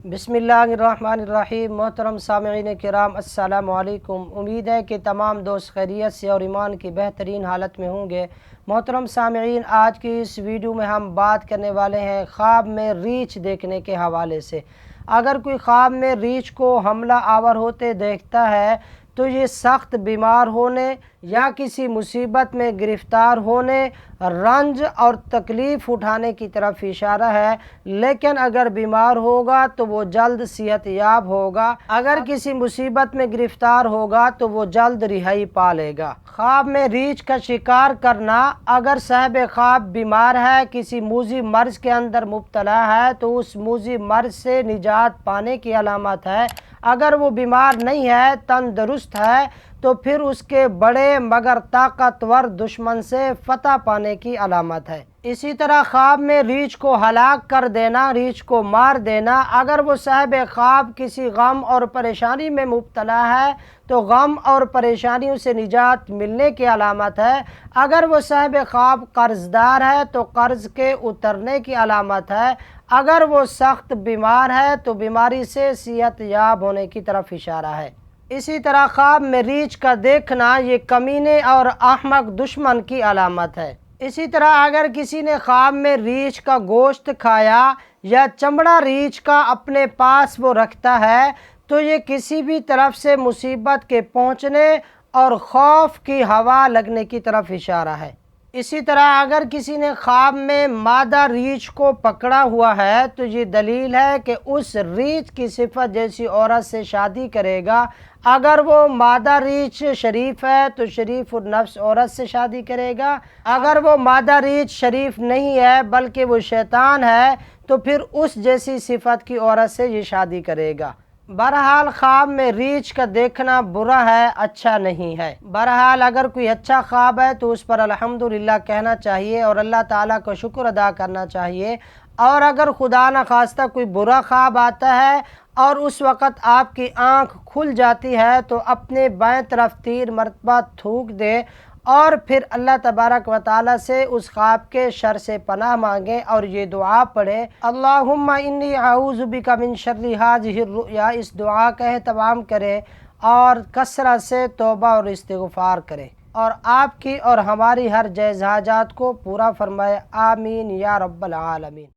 बिस्मिल्लाहिर्रहमानिर्रहीम। मोहतरम सामईन किराम, अस्सलामु अलैकुम। उम्मीद है कि तमाम दोस्त खैरियत से और ईमान की बेहतरीन हालत में होंगे। मोहतरम सामईन, आज की इस वीडियो में हम बात करने वाले हैं ख्वाब में रीछ देखने के हवाले से। अगर कोई ख्वाब में रीछ को हमला आवर होते देखता है तो ये सख्त बीमार होने या किसी मुसीबत में गिरफ़्तार होने, रंज और तकलीफ़ उठाने की तरफ इशारा है। लेकिन अगर बीमार होगा तो वो जल्द सेहत याब होगा, अगर किसी मुसीबत में गिरफ़्तार होगा तो वो जल्द रिहाई पा लेगा। ख्वाब में रीछ का शिकार करना, अगर साहिब ख्वाब बीमार है, किसी मूज़ी मर्ज़ के अंदर मुब्तला है तो उस मूज़ी मर्ज़ से निजात पाने की अलामत है। अगर वो बीमार नहीं है, तंदुरुस्त है, तो फिर उसके बड़े मगर ताकतवर दुश्मन से फतह पाने की अलामत है। इसी तरह ख्वाब में रीछ को हलाक कर देना, रीछ को मार देना, अगर वो साहिब ख्वाब किसी गम और परेशानी में मुब्तला है तो गम और परेशानियों से निजात मिलने की अलामत है। अगर वो साहिब ख्वाब कर्ज़दार है तो कर्ज़ के उतरने की अलामत है। अगर वो सख्त बीमार है तो बीमारी से सेहत याब होने की तरफ इशारा है। इसी तरह ख्वाब में रीछ का देखना ये कमीने और अहमक दुश्मन की अलामत है। इसी तरह अगर किसी ने ख्वाब में रीछ का गोश्त खाया या चमड़ा रीछ का अपने पास वो रखता है तो ये किसी भी तरफ से मुसीबत के पहुँचने और खौफ की हवा लगने की तरफ इशारा है। इसी तरह अगर किसी ने ख्वाब में मादा रीछ को पकड़ा हुआ है तो ये दलील है कि उस रीछ की सिफत जैसी औरत से शादी करेगा। अगर वो मादा रीछ शरीफ है तो शरीफ उन नफ्स औरत से शादी करेगा। अगर वो मादा रीछ शरीफ नहीं है बल्कि वो शैतान है तो फिर उस जैसी सिफत की औरत से ये शादी करेगा। बहरहाल ख्वाब में रीछ का देखना बुरा है, अच्छा नहीं है। बहरहाल अगर कोई अच्छा ख्वाब है तो उस पर अल्हम्दुलिल्लाह कहना चाहिए और अल्लाह ताला को शुक्र अदा करना चाहिए। और अगर खुदा न खास्ता कोई बुरा ख्वाब आता है और उस वक़्त आपकी आँख खुल जाती है तो अपने बाएं तरफ 3 मरतबा थूक दे और फिर अल्लाह तबारक व ताला से उस ख्वाब के शर से पनाह मांगे और ये दुआ पढ़े, अल्लाहुम्मा इन्नी आऊज़ु बिका मिन शर्रि हाज़िहिर रुया। इस दुआ का एहतमाम करें और कसरत से तौबा और इस्तिग़फ़ार करें और आपकी और हमारी हर जायज़ हाजात को पूरा फरमाए। आमीन या रब्बल आलमीन।